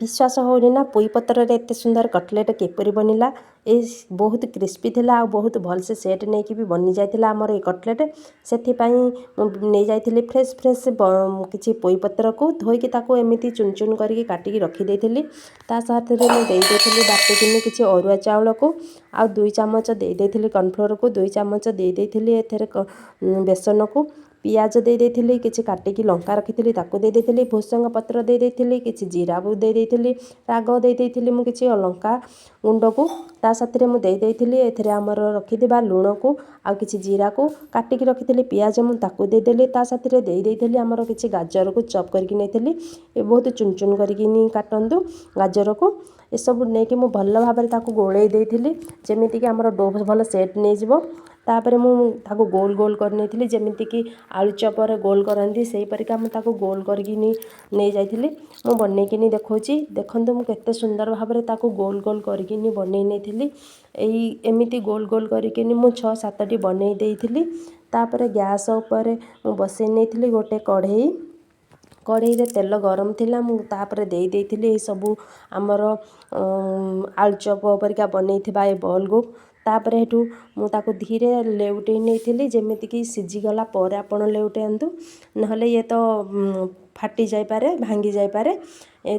विश्वास होनी ना पुई पत्र रे एते सुंदर कटलेट केपरी बनिला। ए बहुत क्रिस्पी थिला आ बहुत भल से सेट नहीं कि भी बनी जाइतिला हमर ए कटलेट। सेथि पई नै जाइतिली फ्रेश फ्रेश किछि पुई पत्र को धोई कि ताको एमिति चुन चुन करके काटी की रखी देइतिली। ता साथ रे मैं देई देइतिली बाटे किने किछि अरुआ चावल को आ 2 चम्मच देई देइतिली कॉर्नफ्लोर को 2 चम्मच देई देइतिली एथरे बेसन को पियाज दे देइतिली किछि काटी की लंका रखितिली ताको दे देइतिली भुसंग पत्र दे देइतिली किछि जीरा बु दे देइतिली राग दे देइतिली मु किछि लंका गुंड को ता साथरे मु दे देइतिली एथरे हमर रखिदिबा लूण को आ किछि जीरा को काटी की रखितिली पियाज मु ताको दे देली ता साथरे दे देइतिली हमर किछि गाजर को चॉप करके नेतिली ए बहुत चुन चुन करके नी काटंदु गाजर को ए सब नै कि मु भल भाबरे ताको गोळै देइतिली जेमिति कि हमर डो भल सेट नै जिवो। तापर मु ताको गोल गोल कर नेथिली जेमिति कि आलू चपर गोल करंती सेही परिका मु ताको गोल करकी नै जाइतिली। मु बनै किनी देखौची देखंतु मु केते सुंदर भाबरे ताको गोल गोल करकी बनै नेथिली। एई एमिति गोल गोल करकी मु 6-7 टी बनै देइतिली। तापर गैस ऊपर मु बसै नेथिली गोटे कढ़ई रे तेल गरम थिला मु तापर देई देइतिली ए सब हमर आलू चप परिका बनैथिबा ए बॉल को तापर हेटू मु ताको धीरे लेउटे नेथिली जेमिति कि सिजी गला पर आपण लेउटे आंतु नहले ये तो फाटी जाय पारे भांगी जाय पारे।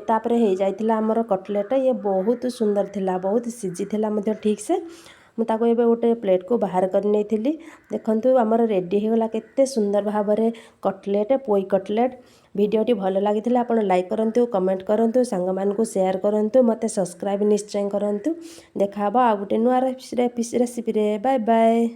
तापर हे जाइतिला हमर कटलेट ये बहुत सुंदर थिला बहुत सिजी थिला मध्ये ठीक से। मु ताको एबे गोटे प्लेट को बाहर कर नेथिली। देखंतु हमर रेडी हे गला केते सुंदर भाबरे कटलेट पोई कटलेट। वीडियोटी भल लागिथिला आपण लाइक करंतु कमेंट करंतु संग मान को शेयर करंतु मते सब्सक्राइब निश्चय करंतु। देखा बा आ गोटे नुआ रेसिपी रे बाय बाय।